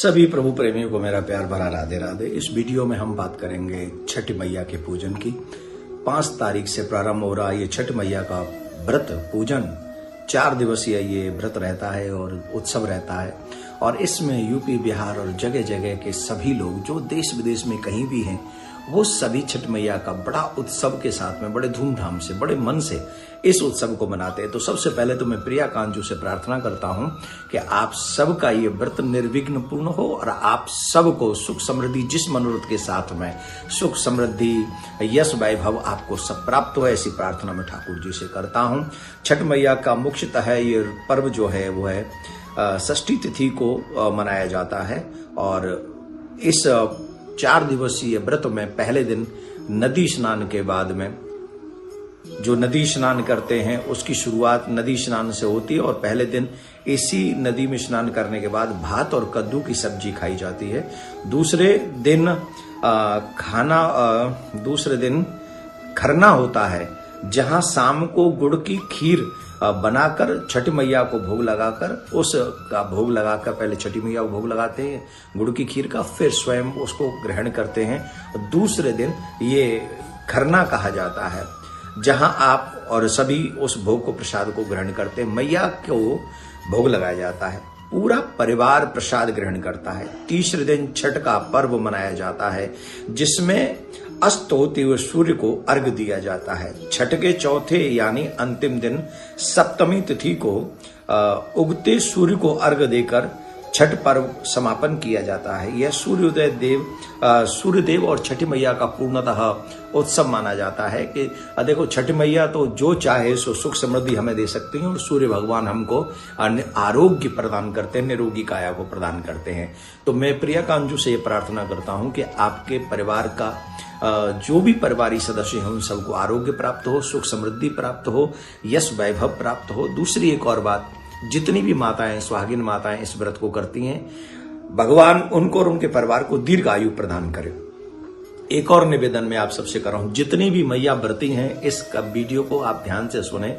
सभी प्रभु प्रेमियों को मेरा प्यार भरा राधे राधे। इस वीडियो में हम बात करेंगे छठ मैया के पूजन की। 5 तारीख से प्रारंभ हो रहा ये छठ मैया का व्रत पूजन 4 दिवसीय ये व्रत रहता है और उत्सव रहता है। और इसमें यूपी बिहार और जगह जगह के सभी लोग जो देश विदेश में कहीं भी हैं वो सभी छठ मैया का बड़ा उत्सव के साथ में बड़े धूमधाम से बड़े मन से इस उत्सव को मनाते हैं। तो सबसे पहले तो मैं प्रिया कांजू से प्रार्थना करता हूं कि आप सबका ये व्रत निर्विघ्न पूर्ण हो और आप सबको सुख समृद्धि, जिस मनोरथ के साथ में सुख समृद्धि यश वैभव आपको सब प्राप्त हो, ऐसी प्रार्थना मैं ठाकुर जी से करता हूं। छठ मैया का मुख्यतः ये पर्व जो है वो है षष्ठी तिथि को मनाया जाता है। और इस 4 दिवसीय व्रत में पहले दिन नदी स्नान के बाद में जो नदी स्नान करते हैं उसकी शुरुआत नदी स्नान से होती है। और पहले दिन इसी नदी में स्नान करने के बाद भात और कद्दू की सब्जी खाई जाती है। दूसरे दिन खरना होता है, जहां शाम को गुड़ की खीर बनाकर छठ मैया को भोग लगाकर उसका भोग लगाकर पहले छठी मैया को भोग लगाते हैं गुड़ की खीर का, फिर स्वयं उसको ग्रहण करते हैं। दूसरे दिन ये खरना कहा जाता है, जहां आप और सभी उस भोग को प्रसाद को ग्रहण करते हैं। मैया को भोग लगाया जाता है, पूरा परिवार प्रसाद ग्रहण करता है। तीसरे दिन छठ का पर्व मनाया जाता है, जिसमें अस्त होते हुए सूर्य को अर्घ्य दिया जाता है। छठ के चौथे यानी अंतिम दिन सप्तमी तिथि को उगते सूर्य को अर्घ्य देकर छठ पर्व समापन किया जाता है। यह सूर्यदेव और छठी मैया का पूर्णतः उत्सव माना जाता है कि देखो छठ मैया तो जो चाहे सो सुख समृद्धि हमें दे सकती हैं और सूर्य भगवान हमको आरोग्य प्रदान करते हैं, निरोगी काया को प्रदान करते हैं। तो मैं प्रिया कांजू से ये प्रार्थना करता हूं कि आपके परिवार का जो भी परिवारिक सदस्य हैं उन सबको आरोग्य प्राप्त हो, सुख समृद्धि प्राप्त हो, यश वैभव प्राप्त हो। दूसरी एक और बात, जितनी भी माताएं सुहागिन माताएं इस व्रत को करती हैं, भगवान उनको और उनके परिवार को दीर्घ आयु प्रदान करे। एक और निवेदन मैं आप सबसे कर रहा हूं, जितनी भी मैया व्रती हैं इस वीडियो को आप ध्यान से सुने।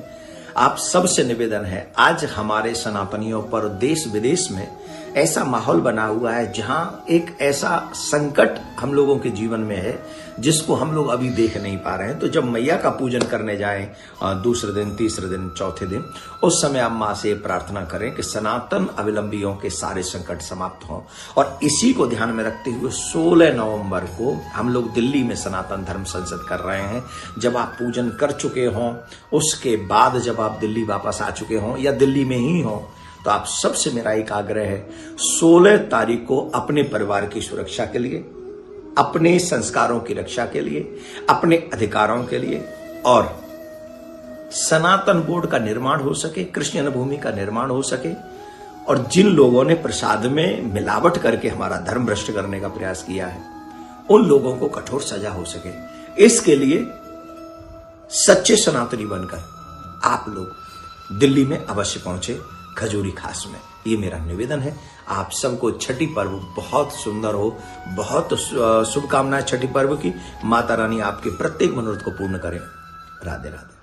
आप सबसे निवेदन है, आज हमारे सनातनियों पर देश विदेश में ऐसा माहौल बना हुआ है जहां एक ऐसा संकट हम लोगों के जीवन में है जिसको हम लोग अभी देख नहीं पा रहे हैं। तो जब मैया का पूजन करने जाएं दूसरे दिन, तीसरे दिन, चौथे दिन, उस समय आप मां से प्रार्थना करें कि सनातन अवलंबियों के सारे संकट समाप्त हों। और इसी को ध्यान में रखते हुए 16 नवंबर को हम लोग दिल्ली में सनातन धर्म संसद कर रहे हैं। जब आप पूजन कर चुके हों, उसके बाद जब आप दिल्ली वापस आ चुके हों या दिल्ली में ही हों, तो आप सबसे मेरा एक आग्रह है, 16 तारीख को अपने परिवार की सुरक्षा के लिए, अपने संस्कारों की रक्षा के लिए, अपने अधिकारों के लिए और सनातन बोर्ड का निर्माण हो सके, कृष्ण जन्मभूमि का निर्माण हो सके, और जिन लोगों ने प्रसाद में मिलावट करके हमारा धर्म भ्रष्ट करने का प्रयास किया है उन लोगों को कठोर सजा हो सके, इसके लिए सच्चे सनातनी बनकर आप लोग दिल्ली में अवश्य पहुंचे, खजूरी खास में। ये मेरा निवेदन है। आप सबको छठी पर्व बहुत सुंदर हो, बहुत शुभकामनाएं छठी पर्व की। माता रानी आपके प्रत्येक मनोरथ को पूर्ण करें। राधे राधे।